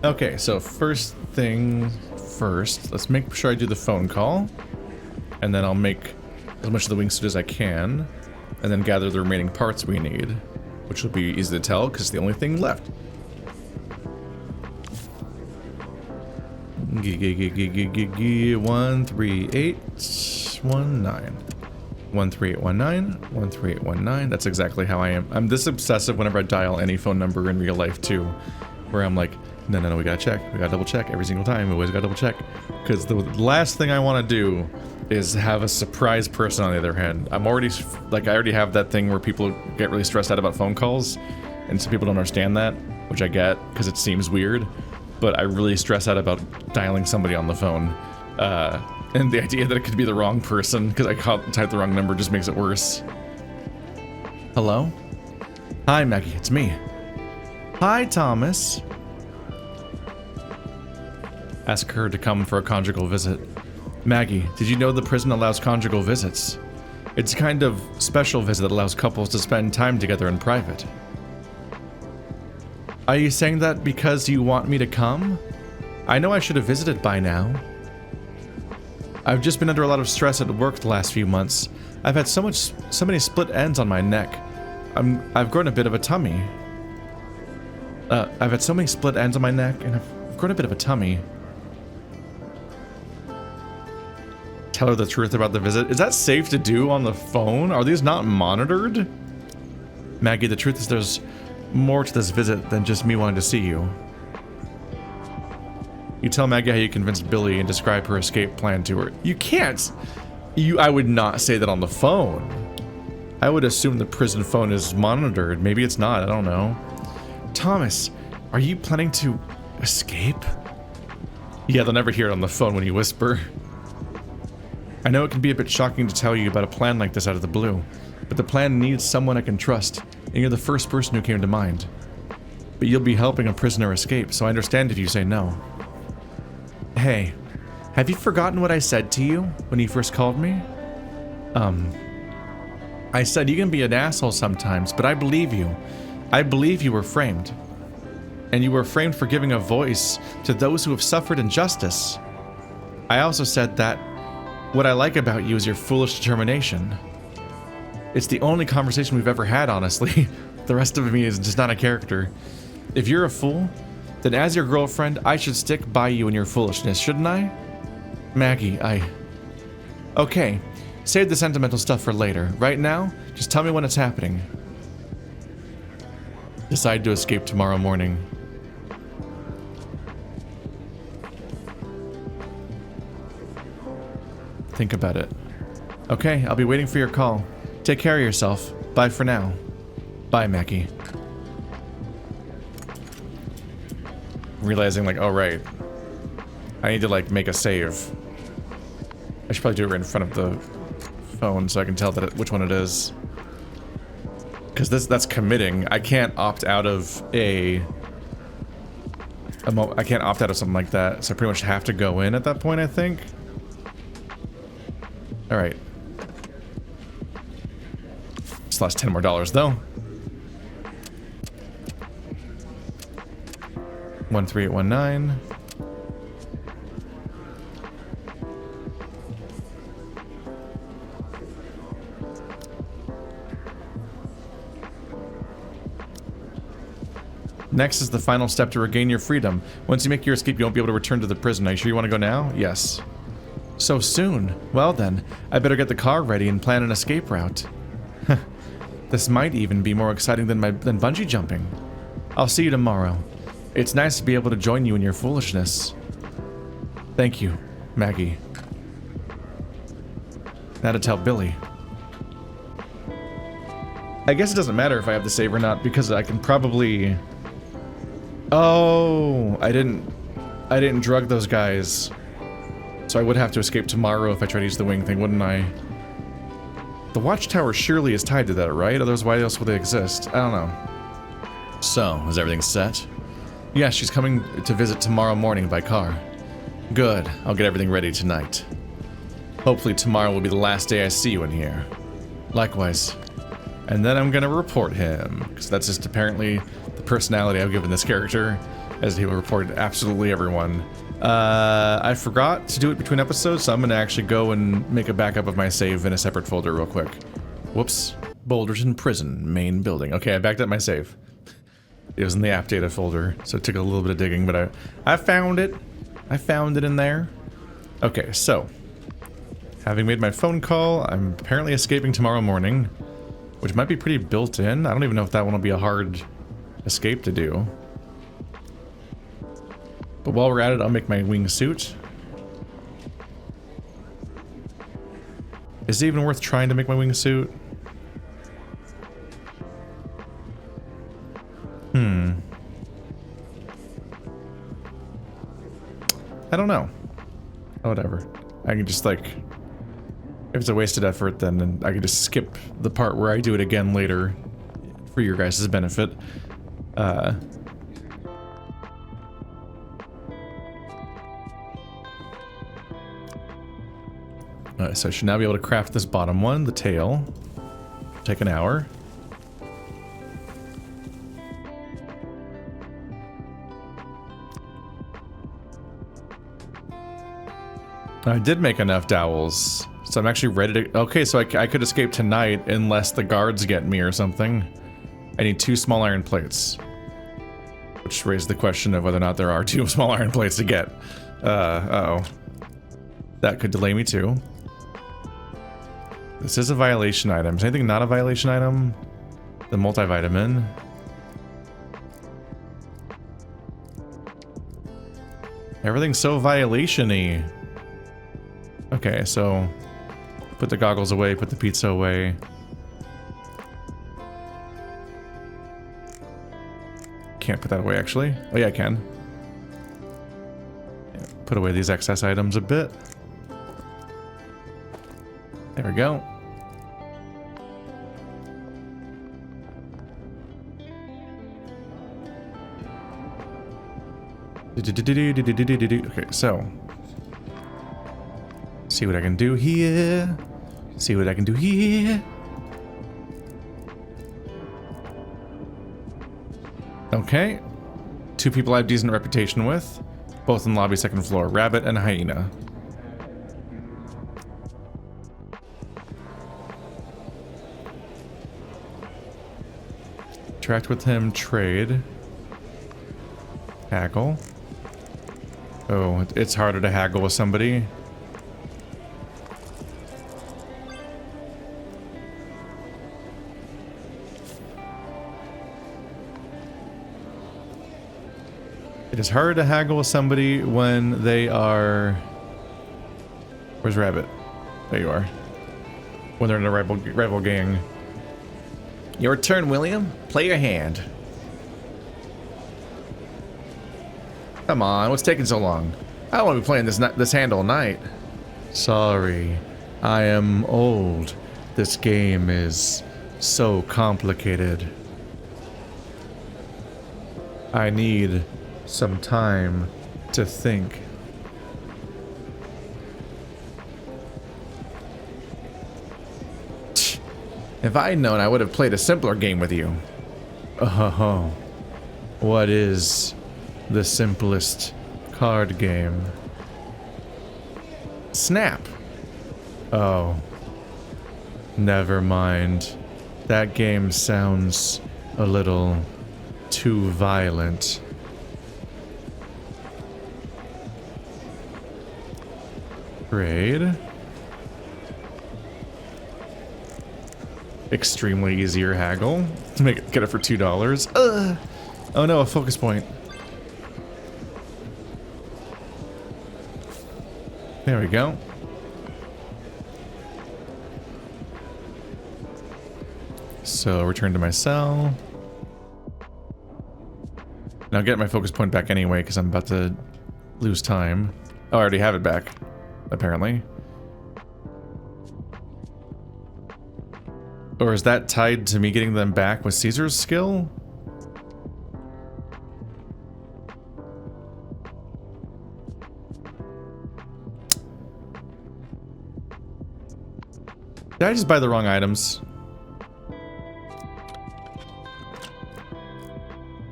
Okay, so first thing first, let's make sure I do the phone call. And then I'll make as much of the wingsuit as I can. And then gather the remaining parts we need. Which will be easy to tell, because it's the only thing left. 13819. 13819. 13819. That's exactly how I am. I'm this obsessive whenever I dial any phone number in real life too. Where I'm like, no, we gotta check. We gotta double check every single time. We always gotta double check. Because the last thing I want to do is have a surprise person on the other hand. I'm already, like, I already have that thing where people get really stressed out about phone calls. And some people don't understand that, which I get, because it seems weird. But I really stress out about dialing somebody on the phone. And the idea that it could be the wrong person, because I typed the wrong number, just makes it worse. Hello? Hi, Maggie, it's me. Hi, Thomas. Ask her to come for a conjugal visit. Maggie, did you know the prison allows conjugal visits? It's a kind of special visit that allows couples to spend time together in private. Are you saying that because you want me to come? I know I should have visited by now. I've just been under a lot of stress at work the last few months. I've had so many split ends on my neck. I've grown a bit of a tummy. I've had so many split ends on my neck, and I've grown a bit of a tummy. Tell her the truth about the visit. Is that safe to do on the phone? Are these not monitored? Maggie, the truth is there's more to this visit than just me wanting to see you. You tell Maggie how you convinced Billy and describe her escape plan to her. You can't. I would not say that on the phone. I would assume the prison phone is monitored. Maybe it's not. I don't know. Thomas, are you planning to escape? Yeah, they'll never hear it on the phone when you whisper. I know it can be a bit shocking to tell you about a plan like this out of the blue, but the plan needs someone I can trust, and you're the first person who came to mind. But you'll be helping a prisoner escape, so I understand if you say no. Hey, have you forgotten what I said to you when you first called me? I said you can be an asshole sometimes, but I believe you. I believe you were framed. And you were framed for giving a voice to those who have suffered injustice. I also said that what I like about you is your foolish determination. It's the only conversation we've ever had, honestly. The rest of me is just not a character. If you're a fool, then as your girlfriend, I should stick by you in your foolishness, shouldn't I? Maggie, Okay, save the sentimental stuff for later. Right now, just tell me when it's happening. Decide to escape tomorrow morning. Think about it. Okay, I'll be waiting for your call. Take care of yourself. Bye for now. Bye, Maggie. Realizing, like, oh, right. I need to, like, make a save. I should probably do it right in front of the phone so I can tell that which one it is. Because that's committing. I can't opt out of I can't opt out of something like that, so I pretty much have to go in at that point, I think. Alright. Just lost $10 more though. 13819. Next is the final step to regain your freedom. Once you make your escape, you won't be able to return to the prison. Are you sure you want to go now? Yes. So soon? Well then, I better get the car ready and plan an escape route. This might even be more exciting than bungee jumping. I'll see you tomorrow. It's nice to be able to join you in your foolishness. Thank you, Maggie. Now to tell Billy. I guess it doesn't matter if I have the save or not, because I can probably... Oh, I didn't drug those guys. So I would have to escape tomorrow if I try to use the wing thing, wouldn't I? The watchtower surely is tied to that, right? Otherwise, why else would they exist? I don't know. So, is everything set? Yeah, she's coming to visit tomorrow morning by car. Good, I'll get everything ready tonight. Hopefully tomorrow will be the last day I see you in here. Likewise. And then I'm gonna report him, because that's just apparently the personality I've given this character. as he will report absolutely everyone. I forgot to do it between episodes, so I'm gonna actually go and make a backup of my save in a separate folder real quick. Whoops. Boulders in prison, main building. Okay, I backed up my save. It was in the app data folder, so it took a little bit of digging, but I found it. I found it in there. Okay, so having made my phone call, I'm apparently escaping tomorrow morning, which might be pretty built in. I don't even know if that one will be a hard escape to do. But while we're at it, I'll make my wingsuit. Is it even worth trying to make my wingsuit? I don't know. Whatever. I can just like... If it's a wasted effort, then I can just skip the part where I do it again later for your guys' benefit. So I should now be able to craft this bottom one, the tail. Take an hour. I did make enough dowels, so I'm actually ready to... Okay, so I could escape tonight unless the guards get me or something. I need 2 small iron plates. Which raised the question of whether or not there are 2 small iron plates to get. Uh-oh. That could delay me too. This is a violation item. Is anything not a violation item? The multivitamin. Everything's so violation-y. Okay, so put the goggles away, put the pizza away. Can't put that away, actually. Oh yeah, I can. Yeah, put away these excess items a bit. There we go. Okay, so see what I can do here. See what I can do here. Okay. 2 people I have decent reputation with. Both in lobby, 2nd floor. Rabbit and hyena. Interact with him, trade. Haggle. Oh, it's harder to haggle with somebody. It is hard to haggle with somebody when they are... Where's Rabbit? There you are. When they're in a rival gang. Your turn, William. Play your hand. Come on, what's taking so long? I don't want to be playing this hand all night. Sorry, I am old. This game is so complicated. I need some time to think. If I'd known, I would have played a simpler game with you. Oh, what is the simplest card game? Snap. Oh, never mind. That game sounds a little too violent. Trade. Extremely easier haggle. Get it for $2. Oh no, a focus point. There we go. So return to my cell. Now get my focus point back anyway, because I'm about to lose time. Oh, I already have it back, apparently. Or is that tied to me getting them back with Caesar's skill? Did I just buy the wrong items?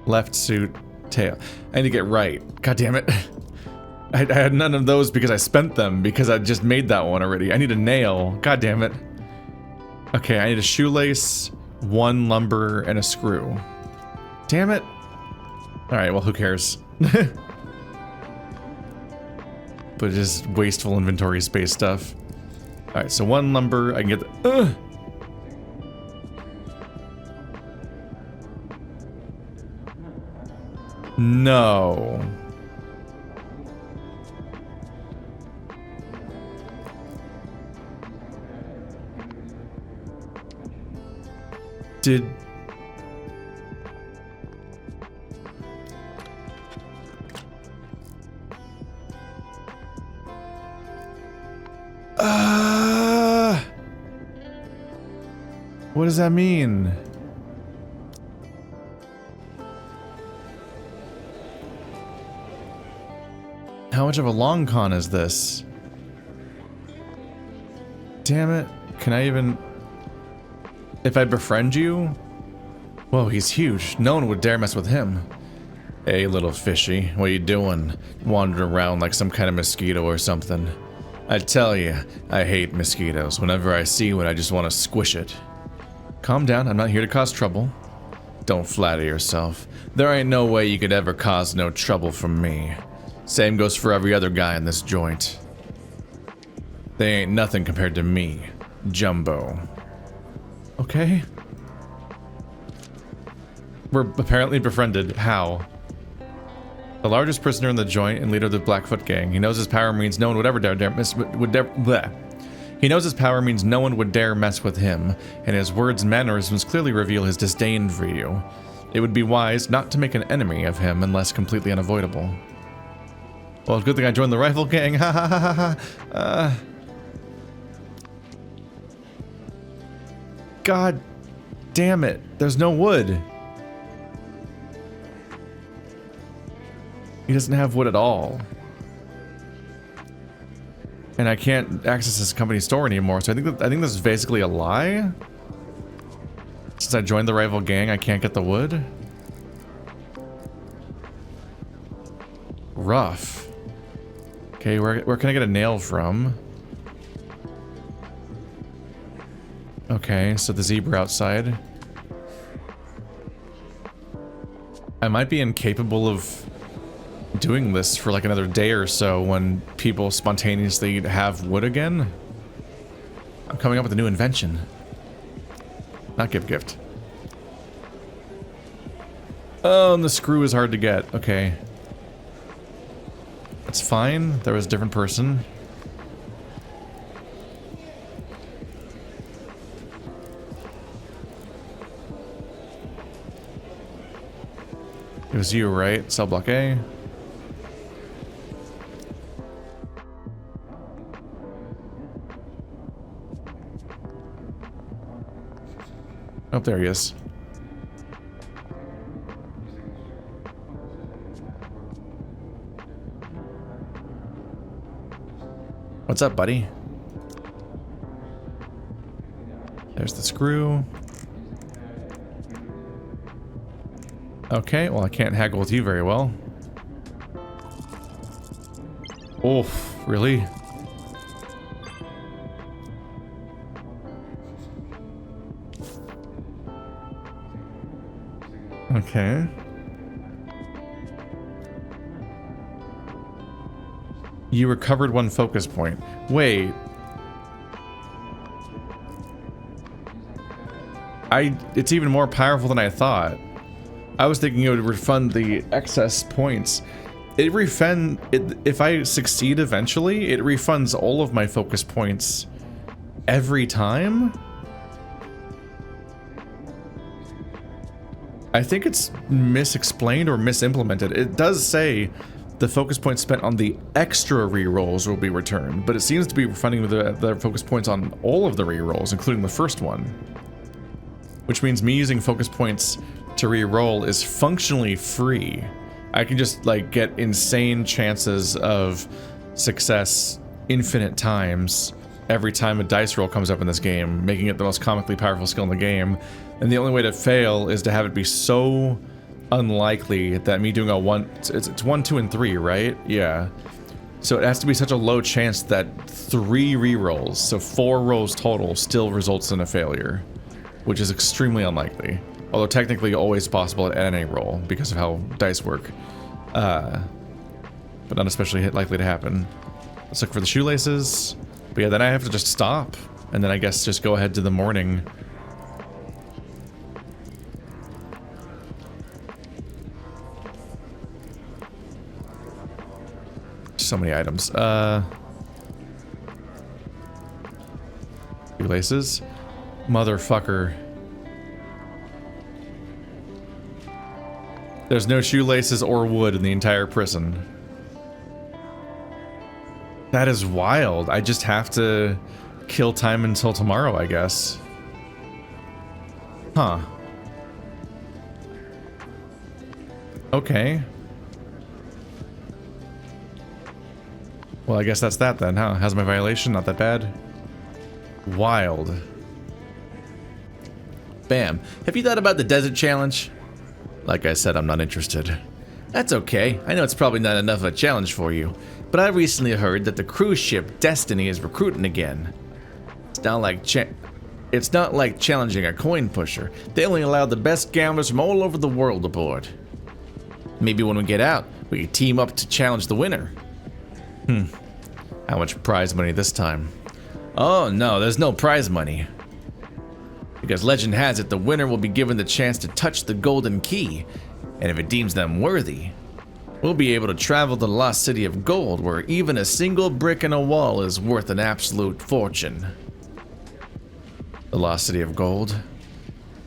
Left suit, tail. I need to get right. God damn it. I had none of those because I spent them because I just made that one already. I need a nail. God damn it. Okay, I need a shoelace, 1 lumber, and a screw. Damn it. Alright, well, who cares? But it's just wasteful inventory space stuff. Alright, so 1 lumber, I can get the... No. Did... What does that mean? How much of a long con is this? Damn it. Can I even... If I befriend you? Whoa, he's huge. No one would dare mess with him. Hey, little fishy. What you doing? Wandering around like some kind of mosquito or something. I tell you, I hate mosquitoes. Whenever I see one, I just want to squish it. Calm down. I'm not here to cause trouble. Don't flatter yourself. There ain't no way you could ever cause no trouble from me. Same goes for every other guy in this joint. They ain't nothing compared to me, Jumbo. Okay. We're apparently befriended. How? The largest prisoner in the joint and leader of the Blackfoot gang. He knows his power means no one would ever He knows his power means no one would dare mess with him, and his words and mannerisms clearly reveal his disdain for you. It would be wise not to make an enemy of him unless completely unavoidable. Well, good thing I joined the rifle gang. Ha ha ha ha ha. God damn it. There's no wood. He doesn't have wood at all. And I can't access this company store anymore, so I think this is basically a lie. Since I joined the rival gang, I can't get the wood. Rough. Okay, where can I get a nail from? Okay, so the zebra outside. I might be incapable of doing this for like another day or so when people spontaneously have wood again. I'm coming up with a new invention. Not gift. Oh, and the screw is hard to get. Okay. That's fine. There was a different person. It was you, right? Cell block A. Oh, there he is. What's up, buddy? There's the screw. Okay, well, I can't haggle with you very well. Oof, really? Okay. You recovered 1 focus point. Wait. It's even more powerful than I thought. I was thinking it would refund the excess points. If I succeed eventually, it refunds all of my focus points every time? I think it's misexplained or misimplemented. It does say the focus points spent on the extra rerolls will be returned, but it seems to be refunding the focus points on all of the rerolls, including the first one. Which means me using focus points to reroll is functionally free. I can just like get insane chances of success infinite times every time a dice roll comes up in this game, making it the most comically powerful skill in the game. And the only way to fail is to have it be so unlikely that me doing a one, it's 1, 2, and 3, right? Yeah. So it has to be such a low chance that 3 rerolls, so 4 rolls total, still results in a failure, which is extremely unlikely. Although technically always possible at any roll because of how dice work. But not especially likely to happen. Let's look for the shoelaces. But yeah, then I have to just stop. And then I guess just go ahead to the morning. So many items. Shoelaces. Motherfucker. There's no shoelaces or wood in the entire prison. That is wild. I just have to kill time until tomorrow, I guess. Huh. Okay. Well, I guess that's that then, huh? How's my violation? Not that bad. Wild. Bam. Have you thought about the desert challenge? Like I said, I'm not interested. That's okay. I know it's probably not enough of a challenge for you, but I recently heard that the cruise ship Destiny is recruiting again. It's not like challenging a coin pusher. They only allow the best gamblers from all over the world aboard. Maybe when we get out, we can team up to challenge the winner. How much prize money this time? Oh no, there's no prize money. Because legend has it the winner will be given the chance to touch the golden key, and if it deems them worthy, we'll be able to travel to the lost city of gold where even a single brick in a wall is worth an absolute fortune. The lost city of gold?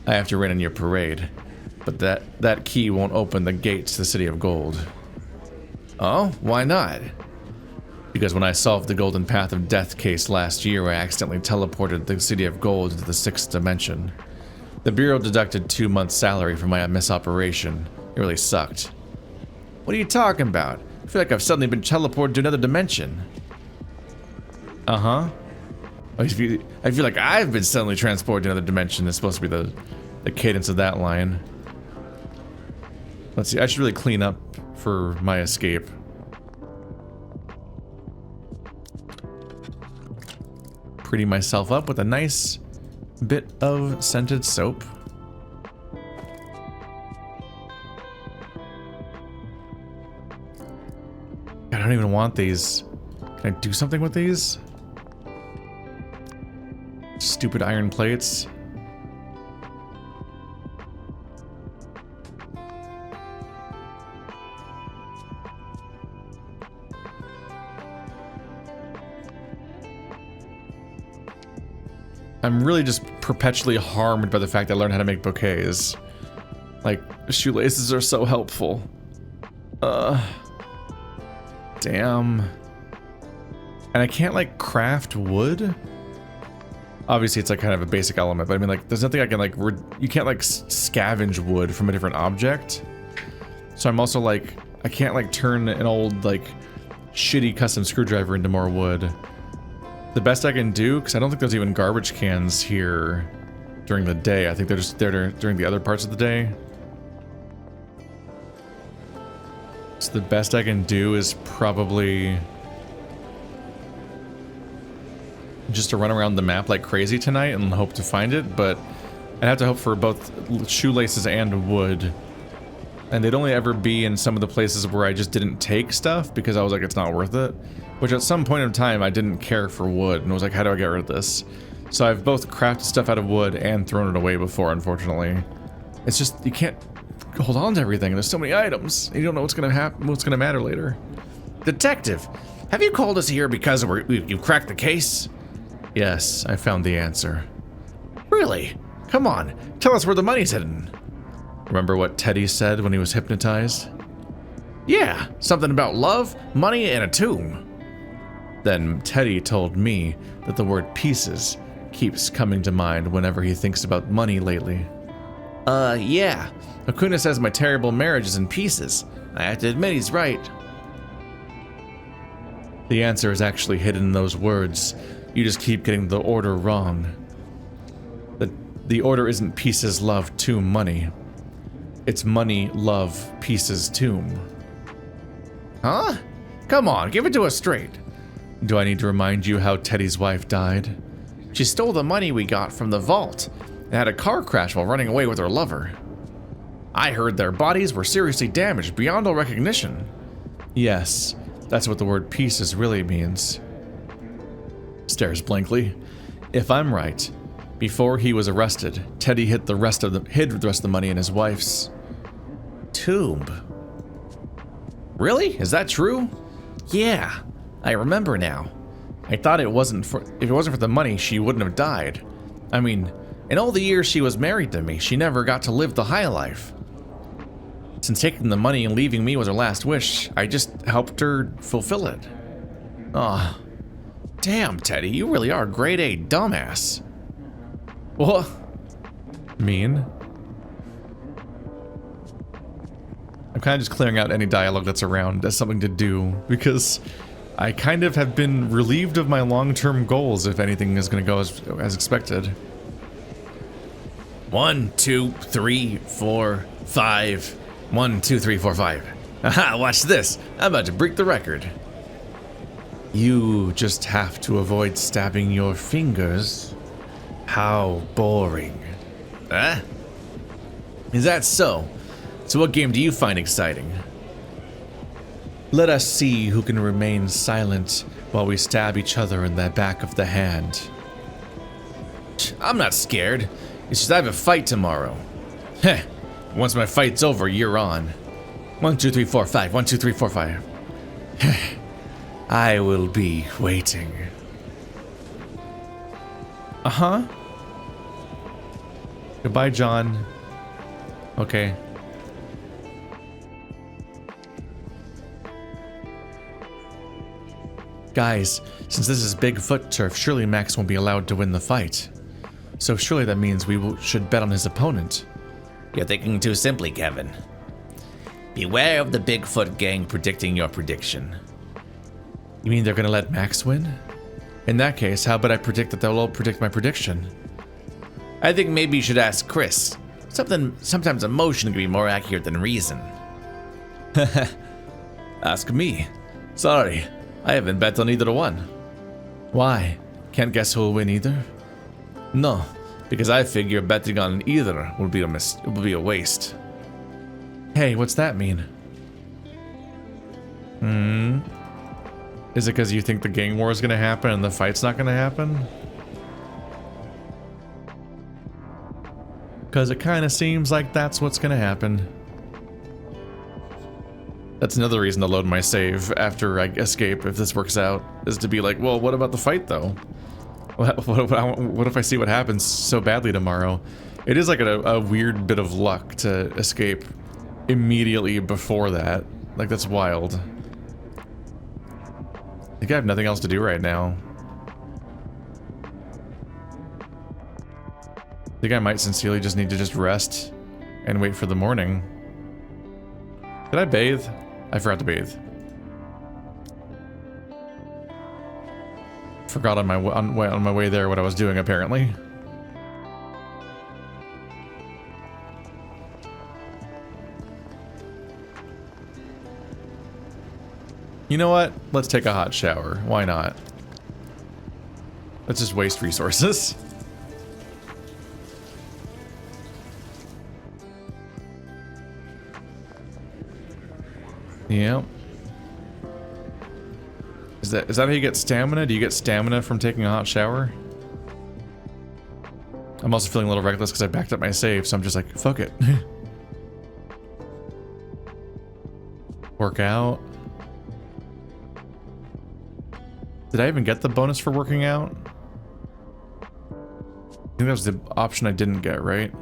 I have to rain on your parade, but that key won't open the gates to the city of gold. Oh, why not? Because when I solved the Golden Path of Death case last year, I accidentally teleported the City of Gold into the 6th dimension. The Bureau deducted 2 months' salary for my misoperation. It really sucked. What are you talking about? I feel like I've suddenly been teleported to another dimension. Uh-huh. I feel like I've been suddenly transported to another dimension. It's supposed to be the cadence of that line. Let's see, I should really clean up for my escape. Pretty myself up with a nice bit of scented soap. I don't even want these. Can I do something with these? Stupid iron plates. I'm really just perpetually harmed by the fact that I learned how to make bouquets. Like, shoelaces are so helpful. Damn. And I can't, like, craft wood? Obviously, it's, like, kind of a basic element, but I mean, like, there's nothing I can, like, you can't, like, scavenge wood from a different object. So I'm also, like, I can't, like, turn an old, like, shitty custom screwdriver into more wood. The best I can do, because I don't think there's even garbage cans here during the day. I think they're just there during the other parts of the day. So the best I can do is probably just to run around the map like crazy tonight and hope to find it, but I'd have to hope for both shoelaces and wood. And they'd only ever be in some of the places where I just didn't take stuff because I was like, it's not worth it. Which at some point in time, I didn't care for wood, and I was like, how do I get rid of this? So I've both crafted stuff out of wood and thrown it away before, unfortunately. It's just, you can't hold on to everything. There's so many items. You don't know what's gonna happen, what's gonna matter later. Detective, have you called us here because you cracked the case? Yes, I found the answer. Really? Come on, tell us where the money's hidden. Remember what Teddy said when he was hypnotized? Yeah, something about love, money, and a tomb. Then Teddy told me that the word pieces keeps coming to mind whenever he thinks about money lately. Yeah. Hakuna says my terrible marriage is in pieces. I have to admit he's right. The answer is actually hidden in those words. You just keep getting the order wrong. The order isn't pieces, love, tomb, money. It's money, love, pieces, tomb. Huh? Come on, give it to us straight. Do I need to remind you how Teddy's wife died? She stole the money we got from the vault and had a car crash while running away with her lover. I heard their bodies were seriously damaged beyond all recognition. Yes, that's what the word pieces really means. Stares blankly. If I'm right, before he was arrested, Teddy hid the rest of the money in his wife's tomb. Really? Is that true? Yeah, I remember now. I thought if it wasn't for the money, she wouldn't have died. I mean, in all the years she was married to me, she never got to live the high life. Since taking the money and leaving me was her last wish, I just helped her fulfill it. Ah, damn, Teddy, you really are a grade A dumbass. What? mean. I'm kind of just clearing out any dialogue that's around as something to do, because I kind of have been relieved of my long-term goals if anything is going to go as expected. 1, 2, 3, 4, 5. 1, 2, 3, 4, 5. Aha, watch this. I'm about to break the record. You just have to avoid stabbing your fingers. How boring. Huh? Is that so? So what game do you find exciting? Let us see who can remain silent while we stab each other in the back of the hand. I'm not scared. It's just I have a fight tomorrow. Heh. Once my fight's over, you're on. 1, 2, 3, 4, 5. 1, 2, 3, 4, 5. I will be waiting. Uh-huh. Goodbye, John. Okay. Guys, since this is Bigfoot turf, surely Max won't be allowed to win the fight. So surely that means we should bet on his opponent. You're thinking too simply, Kevin. Beware of the Bigfoot gang predicting your prediction. You mean they're gonna let Max win? In that case, how about I predict that they'll all predict my prediction? I think maybe you should ask Chris. Sometimes emotion can be more accurate than reason. Ask me. Sorry, I haven't bet on either one. Why? Can't guess who'll win either? No, because I figure betting on either will be a waste. Hey, what's that mean? Is it because you think the gang war is gonna happen and the fight's not gonna happen? Because it kind of seems like that's what's gonna happen. That's another reason to load my save after I escape, if this works out, is to be like, well, what about the fight though? What if I see what happens so badly tomorrow? It is like a weird bit of luck to escape immediately before that. Like, that's wild. I think I have nothing else to do right now. I think I might sincerely just need to just rest and wait for the morning. Did I bathe? I forgot to bathe. Forgot on my way there what I was doing, apparently. You know what? Let's take a hot shower. Why not? Let's just waste resources. Yep. Is that how you get stamina? Do you get stamina from taking a hot shower? I'm also feeling a little reckless because I backed up my save, so I'm just like, fuck it. Work out. Did I even get the bonus for working out? I think that was the option I didn't get, right?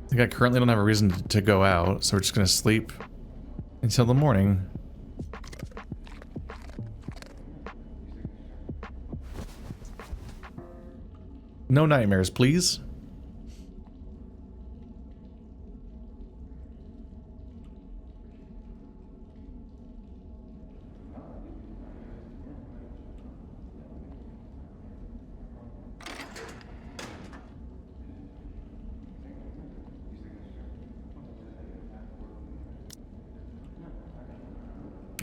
I think I currently don't have a reason to go out, so we're just gonna sleep until the morning. No nightmares, please.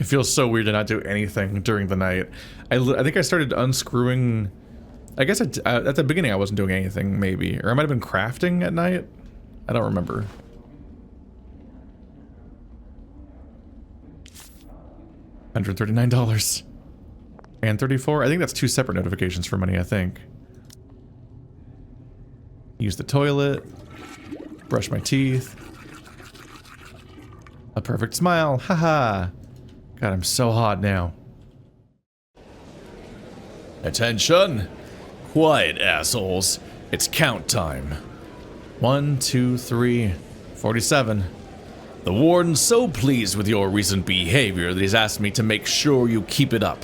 feels so weird to not do anything during the night. I think I started unscrewing... I guess at the beginning I wasn't doing anything, maybe. Or I might have been crafting at night. I don't remember. $139. And 34? I think that's 2 separate notifications for money, I think. Use the toilet. Brush my teeth. A perfect smile. Haha. God, I'm so hot now. Attention! Quiet, assholes. It's count time. 1, 2, 3, 47. The warden's so pleased with your recent behavior that he's asked me to make sure you keep it up.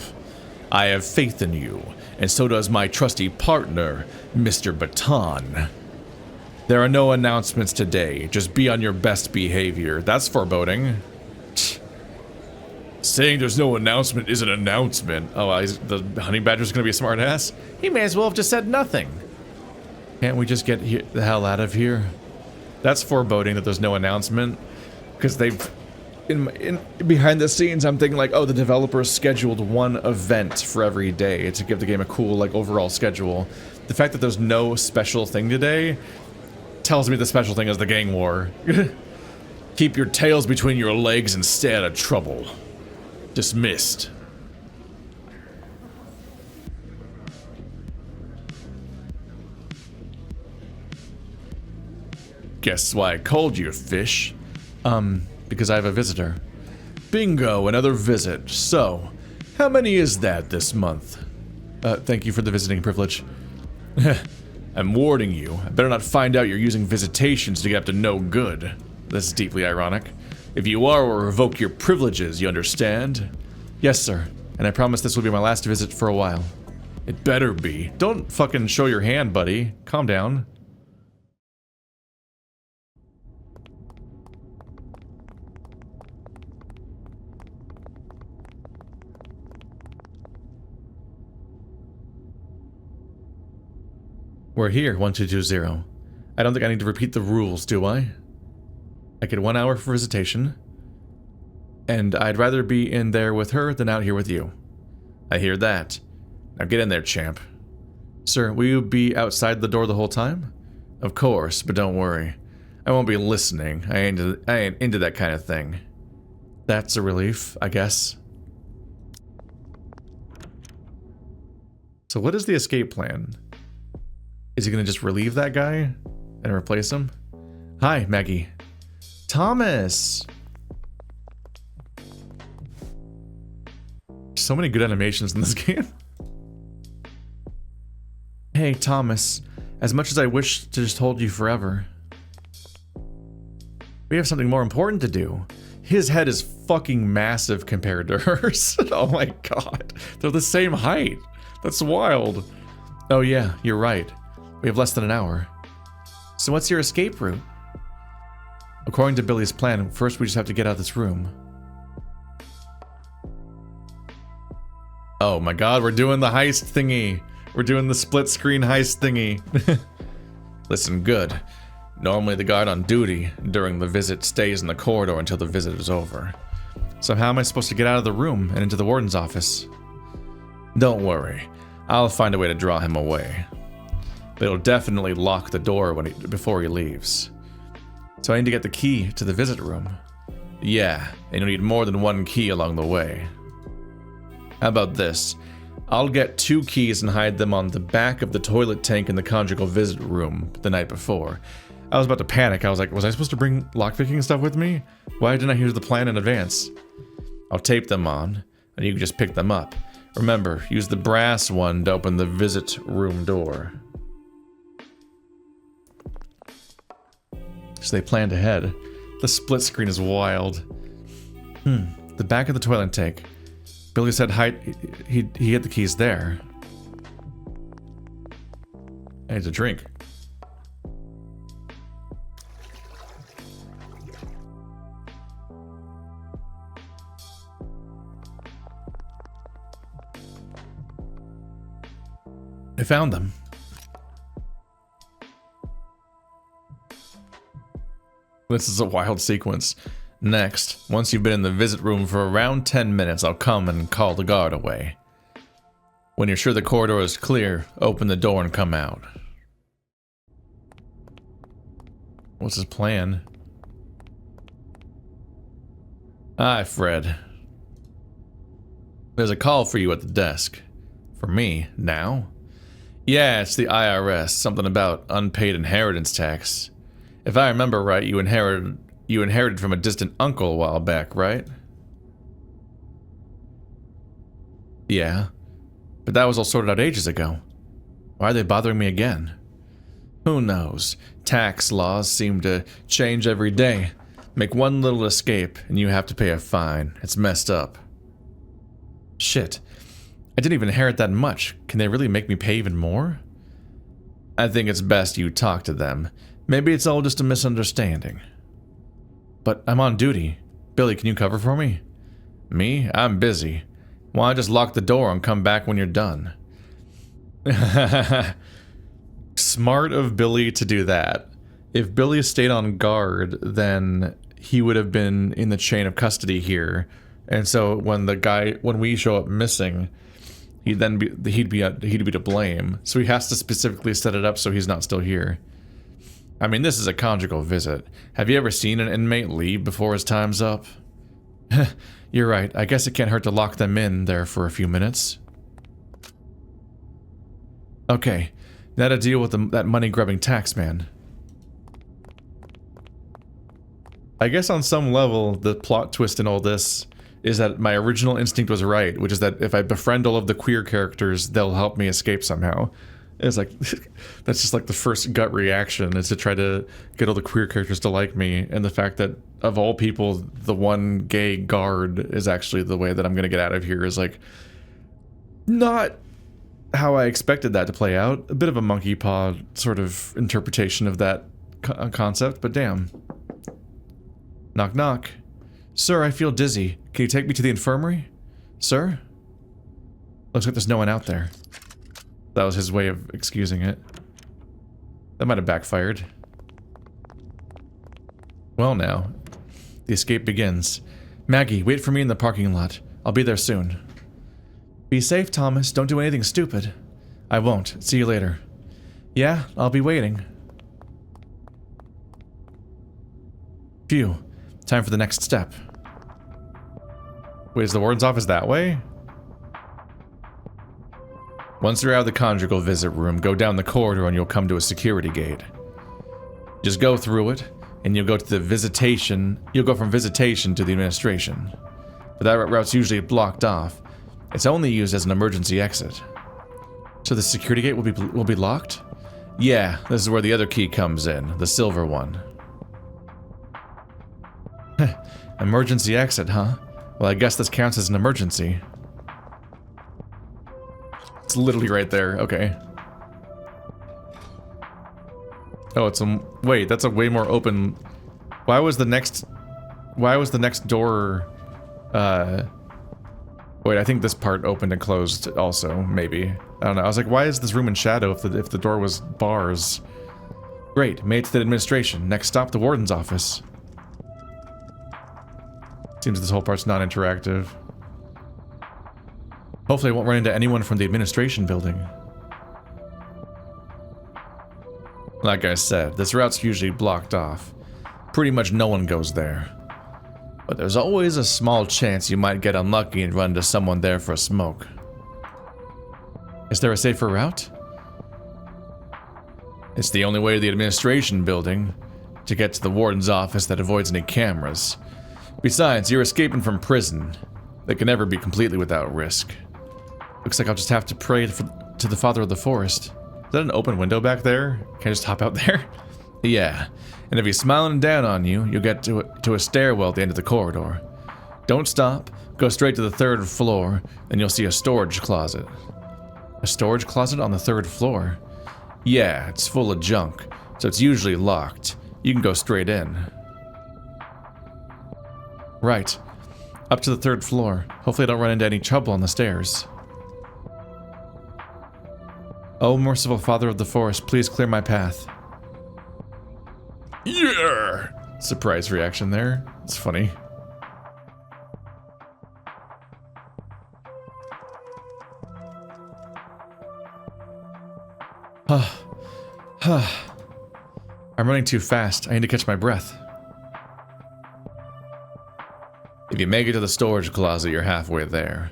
I have faith in you, and so does my trusty partner, Mr. Baton. There are no announcements today. Just be on your best behavior. That's foreboding. Saying there's no announcement is an announcement. Oh, the honey badger's gonna be a smart ass? He may as well have just said nothing. Can't we just get the hell out of here? That's foreboding that there's no announcement. Because they've... In behind the scenes, I'm thinking like, oh, the developers scheduled one event for every day to give the game a cool, like, overall schedule. The fact that there's no special thing today tells me the special thing is the gang war. Keep your tails between your legs and stay out of trouble. Dismissed. Guess why I called you, fish? Because I have a visitor. Bingo, another visit. So, how many is that this month? Thank you for the visiting privilege. I'm warning you. I better not find out you're using visitations to get up to no good. This is deeply ironic. If you are, we'll revoke your privileges, you understand? Yes, sir. And I promise this will be my last visit for a while. It better be. Don't fucking show your hand, buddy. Calm down. We're here, 1220. I don't think I need to repeat the rules, do I? I get 1 hour for visitation. And I'd rather be in there with her than out here with you. I hear that. Now get in there, champ. Sir, will you be outside the door the whole time? Of course, but don't worry. I won't be listening. I ain't into that kind of thing. That's a relief, I guess. So what is the escape plan? Is he gonna just relieve that guy and replace him? Hi, Maggie. Thomas! So many good animations in this game. Hey, Thomas. As much as I wish to just hold you forever, we have something more important to do. His head is fucking massive compared to hers. Oh my god. They're the same height. That's wild. Oh yeah, you're right. We have less than an hour. So what's your escape route? According to Billy's plan, first we just have to get out of this room. Oh my god, we're doing the heist thingy. We're doing the split screen heist thingy. Listen good. Normally the guard on duty during the visit stays in the corridor until the visit is over. So how am I supposed to get out of the room and into the warden's office? Don't worry. I'll find a way to draw him away. But he'll definitely lock the door before he leaves. So I need to get the key to the visit room. Yeah, and you'll need more than one key along the way. How about this? I'll get 2 keys and hide them on the back of the toilet tank in the conjugal visit room the night before. I was about to panic. I was like, was I supposed to bring lockpicking stuff with me? Why didn't I hear the plan in advance? I'll tape them on, and you can just pick them up. Remember, use the brass one to open the visit room door. So they planned ahead. The split screen is wild. The back of the toilet tank. Billy said he hid the keys there. I need a drink. I found them. This is a wild sequence. Next, once you've been in the visit room for around 10 minutes, I'll come and call the guard away. When you're sure the corridor is clear, open the door and come out. What's his plan? Hi, Fred. There's a call for you at the desk. For me, now? Yeah, it's the IRS, something about unpaid inheritance tax. If I remember right, you inherited from a distant uncle a while back, right? Yeah, but that was all sorted out ages ago. Why are they bothering me again? Who knows? Tax laws seem to change every day. Make one little escape, and you have to pay a fine. It's messed up. Shit. I didn't even inherit that much. Can they really make me pay even more? I think it's best you talk to them. Maybe it's all just a misunderstanding. But I'm on duty. Billy, can you cover for me? Me? I'm busy. Why not just lock the door and come back when you're done? Smart of Billy to do that. If Billy stayed on guard, then he would have been in the chain of custody here. And so when we show up missing, he'd be to blame. So he has to specifically set it up so he's not still here. I mean, this is a conjugal visit. Have you ever seen an inmate leave before his time's up? You're right. I guess it can't hurt to lock them in there for a few minutes. Okay, now to deal with that money-grubbing tax man. I guess on some level, the plot twist in all this is that my original instinct was right, which is that if I befriend all of the queer characters, they'll help me escape somehow. It's like, that's just like the first gut reaction, is to try to get all the queer characters to like me, and the fact that, of all people, the one gay guard is actually the way that I'm gonna get out of here is like, not how I expected that to play out. A bit of a monkey paw sort of interpretation of that concept, but damn. Knock knock. Sir, I feel dizzy. Can you take me to the infirmary? Sir? Looks like there's no one out there. That was his way of excusing it. That might have backfired. Well now, the escape begins. Maggie, wait for me in the parking lot. I'll be there soon. Be safe, Thomas. Don't do anything stupid. I won't. See you later. Yeah, I'll be waiting. Phew. Time for the next step. Wait, is the warden's office that way? Once you're out of the conjugal visit room, go down the corridor and you'll come to a security gate. Just go through it, and you'll go to the visitation. You'll go from visitation to the administration. But that route's usually blocked off. It's only used as an emergency exit. So the security gate will be locked? Yeah, this is where the other key comes in, the silver one. Emergency exit, huh? Well, I guess this counts as an emergency. It's literally right there. Okay. Oh, it's a... Wait, that's a way more open... Why was the next door... Wait, I think this part opened and closed also, maybe. I don't know. I was like, why is this room in shadow if the door was bars? Great, made it to the administration. Next stop, the warden's office. Seems this whole part's not interactive. Hopefully I won't run into anyone from the administration building. Like I said, this route's usually blocked off. Pretty much no one goes there. But there's always a small chance you might get unlucky and run into someone there for a smoke. Is there a safer route? It's the only way to the administration building, to get to the warden's office that avoids any cameras. Besides, you're escaping from prison. That can never be completely without risk. Looks like I'll just have to pray to the Father of the Forest. Is that an open window back there? Can I just hop out there? Yeah. And if he's smiling down on you, you'll get to a stairwell at the end of the corridor. Don't stop. Go straight to the 3rd floor, and you'll see a storage closet. A storage closet on the 3rd floor? Yeah, it's full of junk, so it's usually locked. You can go straight in. Right. Up to the 3rd floor. Hopefully I don't run into any trouble on the stairs. Oh, merciful Father of the Forest, please clear my path. Yeah! Surprise reaction there. It's funny. I'm running too fast. I need to catch my breath. If you make it to the storage closet, you're halfway there.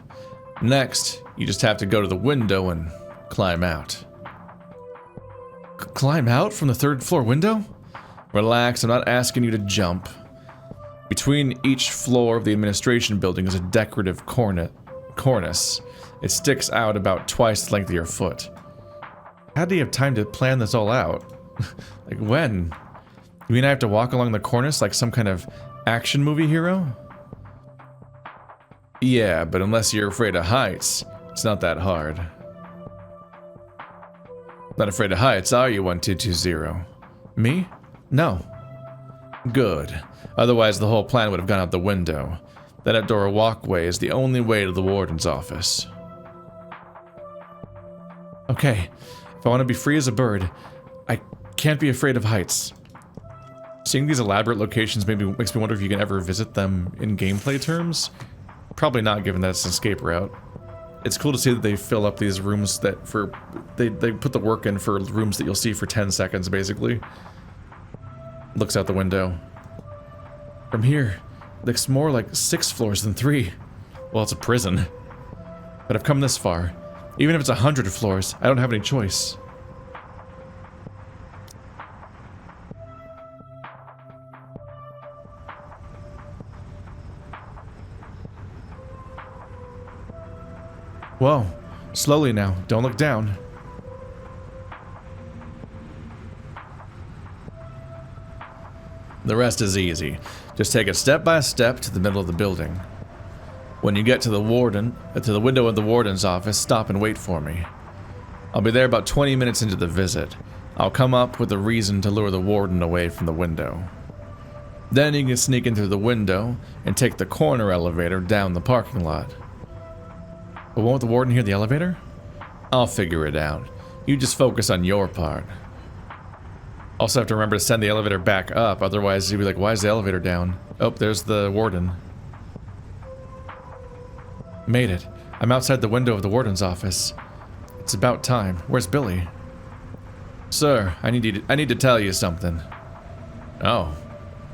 Next, you just have to go to the window and climb out. Climb out from the 3rd floor window? Relax, I'm not asking you to jump. Between each floor of the administration building is a decorative cornice. It sticks out about twice the length of your foot. How do you have time to plan this all out? Like when? You mean I have to walk along the cornice like some kind of action movie hero? Yeah, but unless you're afraid of heights, it's not that hard. Not afraid of heights, are you, 1220? Me? No. Good. Otherwise, the whole plan would have gone out the window. That outdoor walkway is the only way to the warden's office. Okay, if I want to be free as a bird, I can't be afraid of heights. Seeing these elaborate locations makes me wonder if you can ever visit them in gameplay terms. Probably not, given that it's an escape route. It's cool to see that they fill up these rooms that they put the work in for rooms that you'll see for 10 seconds, basically. Looks out the window. From here, it looks more like 6 floors than 3. Well, it's a prison. But I've come this far. Even if it's 100 floors, I don't have any choice. Whoa, slowly now, don't look down. The rest is easy. Just take it step by step to the middle of the building. When you get to the window of the warden's office, stop and wait for me. I'll be there about 20 minutes into the visit. I'll come up with a reason to lure the warden away from the window. Then you can sneak in through the window and take the corner elevator down the parking lot. But won't the warden hear the elevator? I'll figure it out. You just focus on your part. Also have to remember to send the elevator back up, otherwise you'll be like, why is the elevator down? Oh, there's the warden. Made it. I'm outside the window of the warden's office. It's about time. Where's Billy? Sir, I need to tell you something. Oh,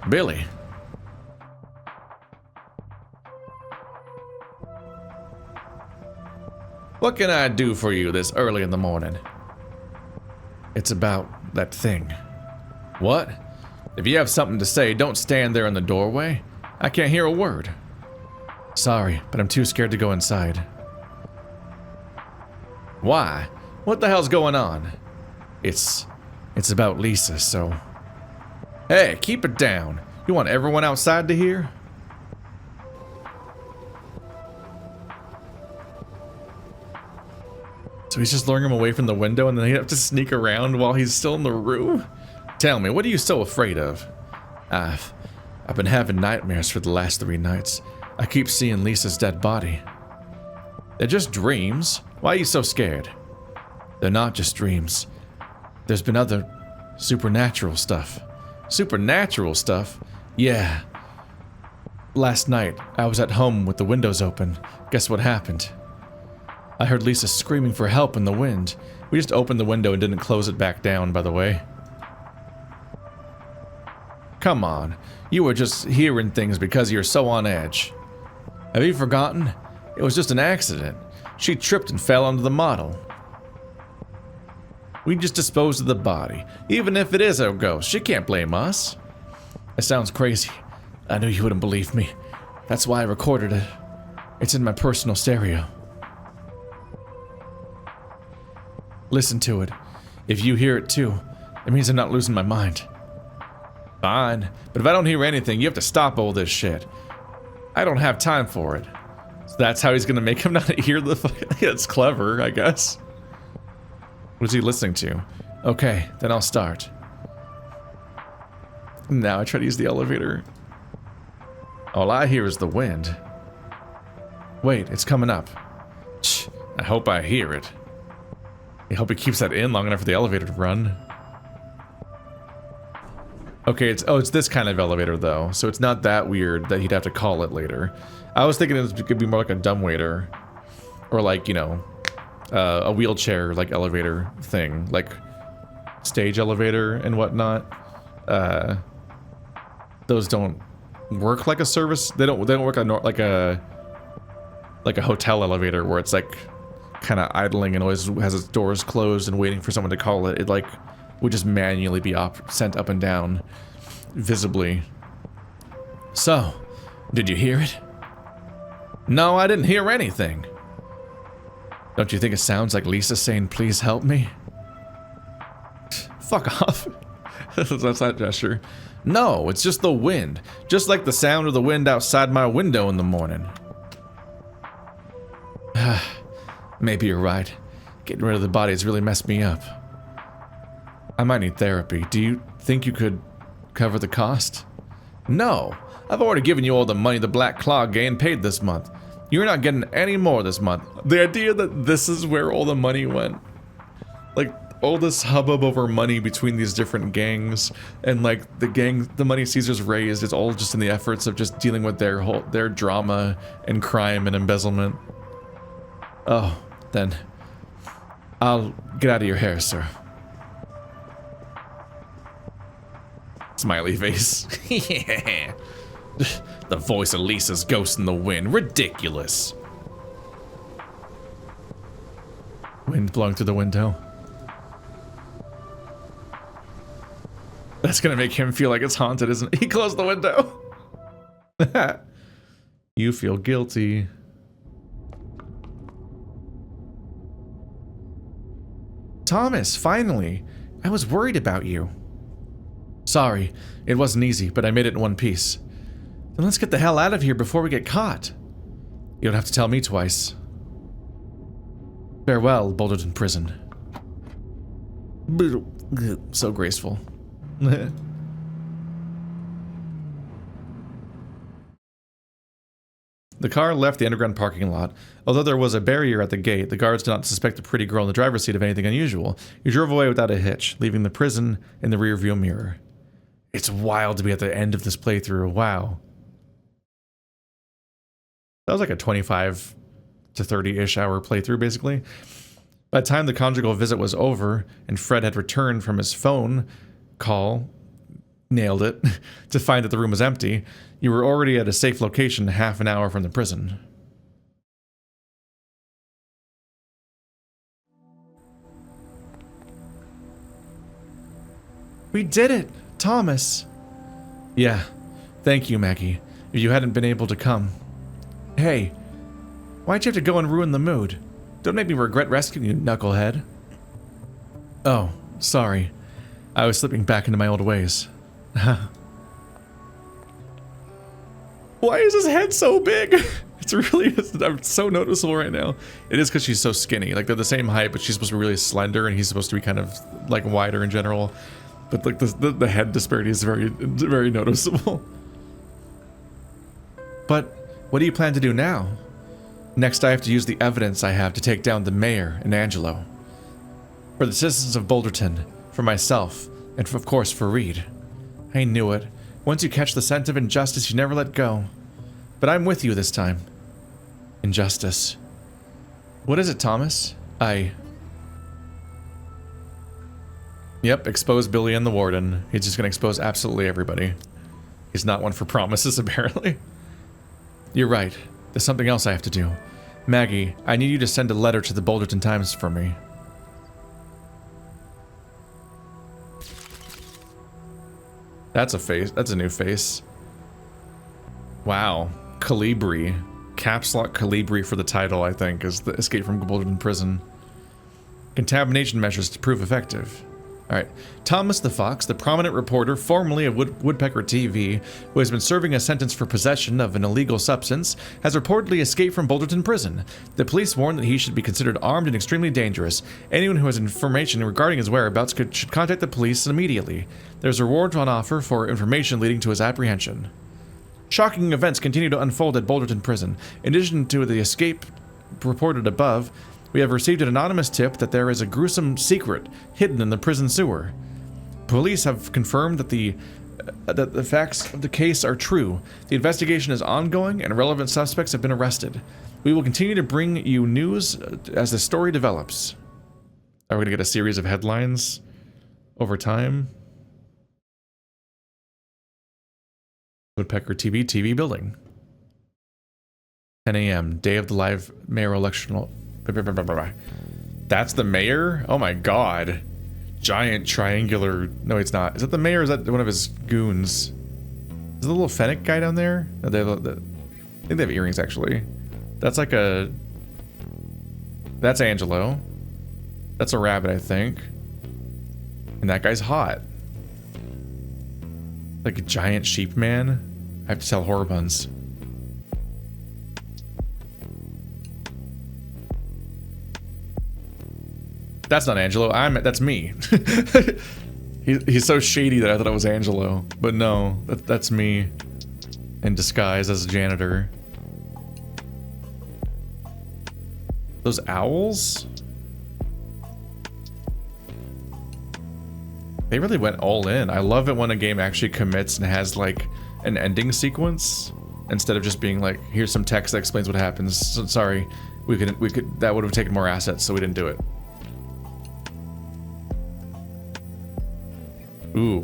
Billy. What can I do for you this early in the morning? It's about that thing. What? If you have something to say, don't stand there in the doorway. I can't hear a word. Sorry, but I'm too scared to go inside. Why? What the hell's going on? It's about Lisa, so... Hey, keep it down. You want everyone outside to hear? So he's just luring him away from the window and then he'd have to sneak around while he's still in the room? Tell me, what are you so afraid of? I've been having nightmares for the last 3 nights. I keep seeing Lisa's dead body. They're just dreams. Why are you so scared? They're not just dreams. There's been other supernatural stuff. Supernatural stuff? Yeah. Last night, I was at home with the windows open. Guess what happened? I heard Lisa screaming for help in the wind. We just opened the window and didn't close it back down, by the way. Come on, you were just hearing things because you're so on edge. Have you forgotten? It was just an accident. She tripped and fell onto the model. We just disposed of the body. Even if it is a ghost, she can't blame us. It sounds crazy. I knew you wouldn't believe me. That's why I recorded it. It's in my personal stereo. Listen to it. If you hear it too, it means I'm not losing my mind. Fine, but if I don't hear anything, you have to stop all this shit. I don't have time for it. So that's how he's gonna make him not hear the fuck. That's clever, I guess. What is he listening to? Okay, then I'll start. Now I try to use the elevator. All I hear is the wind. Wait, it's coming up. Shh, I hope I hear it. I hope he keeps that in long enough for the elevator to run. Okay, it's this kind of elevator though, so it's not that weird that he'd have to call it later. I was thinking it could be more like a dumbwaiter, or like, you know, a wheelchair like elevator thing, like stage elevator and whatnot. Those don't work like a service. They don't work like a hotel elevator where it's like kind of idling and always has its doors closed and waiting for someone to call it. It like would just manually be sent up and down visibly. So, did you hear it? No, I didn't hear anything. Don't you think it sounds like Lisa saying, please help me? Fuck off. That's that gesture. No, it's just the wind. Just like the sound of the wind outside my window in the morning. Maybe you're right. Getting rid of the bodies really messed me up. I might need therapy. Do you think you could cover the cost? No. I've already given you all the money the Black Claw gang paid this month. You're not getting any more this month. The idea that this is where all the money went. Like, all this hubbub over money between these different gangs, and like the money Caesar's raised is all just in the efforts of just dealing with their drama and crime and embezzlement. Oh, then I'll get out of your hair, sir. Smiley face. Yeah. The voice of Lisa's ghost in the wind. Ridiculous. Wind blowing through the window. That's gonna make him feel like it's haunted, isn't it? He closed the window. You feel guilty. Thomas, finally. I was worried about you. Sorry, it wasn't easy, but I made it in one piece. Then let's get the hell out of here before we get caught. You don't have to tell me twice. Farewell, Boulderton Prison. So graceful. The car left the underground parking lot. Although there was a barrier at the gate, the guards did not suspect the pretty girl in the driver's seat of anything unusual. He drove away without a hitch, leaving the prison in the rearview mirror. It's wild to be at the end of this playthrough. Wow. That was like a 25 to 30-ish hour playthrough, basically. By the time the conjugal visit was over, and Fred had returned from his phone call, nailed it, to find that the room was empty, you were already at a safe location half an hour from the prison. We did it, Thomas. Yeah, thank you, Maggie. If you hadn't been able to come. Hey, why'd you have to go and ruin the mood? Don't make me regret rescuing you, knucklehead. Oh, sorry. I was slipping back into my old ways. Why is his head so big? It's really so noticeable right now. It is because she's so skinny. Like, they're the same height, but she's supposed to be really slender, and he's supposed to be kind of, like, wider in general. But, like, the head disparity is very, very noticeable. But what do you plan to do now? Next, I have to use the evidence I have to take down the mayor and Angelo. For the citizens of Boulderton, for myself, and of course for Reed. I knew it. Once you catch the scent of injustice, you never let go. But I'm with you this time. Injustice. What is it, Thomas? Yep, expose Billy and the warden. He's just gonna expose absolutely everybody. He's not one for promises, apparently. You're right. There's something else I have to do. Maggie, I need you to send a letter to the Boulderton Times for me. That's a face. That's a new face. Wow. Calibri. Caps lock Calibri for the title, I think, is the Escape from Boulderton Prison. Contamination measures to prove effective. Alright. Thomas the Fox, the prominent reporter formerly of Woodpecker TV, who has been serving a sentence for possession of an illegal substance, has reportedly escaped from Boulderton Prison. The police warn that he should be considered armed and extremely dangerous. Anyone who has information regarding his whereabouts should contact the police immediately. There's a reward on offer for information leading to his apprehension. Shocking events continue to unfold at Boulderton Prison. In addition to the escape reported above, we have received an anonymous tip that there is a gruesome secret hidden in the prison sewer. Police have confirmed that the that the facts of the case are true. The investigation is ongoing and relevant suspects have been arrested. We will continue to bring you news as the story develops. Are we going to get a series of headlines over time? Woodpecker TV building. 10 a.m. Day of the live mayor election. That's the mayor? Oh my god. Giant triangular... No, it's not. Is that the mayor or is that one of his goons? Is the little Fennec guy down there? No, I think they have earrings, actually. That's like a... That's Angelo. That's a rabbit, I think. And that guy's hot. Like a giant sheep man. I have to tell horror buns. That's not Angelo. That's me. He's so shady that I thought it was Angelo, but no, that's me in disguise as a janitor. Those owls? They really went all in. I love it when a game actually commits and has like an ending sequence instead of just being like, here's some text that explains what happens. So, sorry, we could that would have taken more assets, so we didn't do it. Ooh,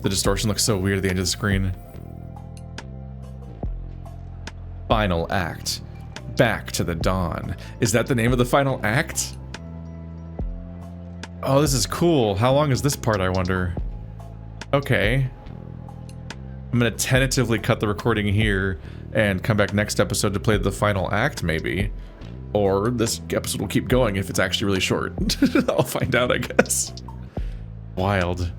the distortion looks so weird at the end of the screen. Final act. Back to the dawn. Is that the name of the final act? Oh, this is cool. How long is this part, I wonder? Okay. I'm gonna tentatively cut the recording here and come back next episode to play the final act, maybe. Or this episode will keep going if it's actually really short. I'll find out, I guess. Wild.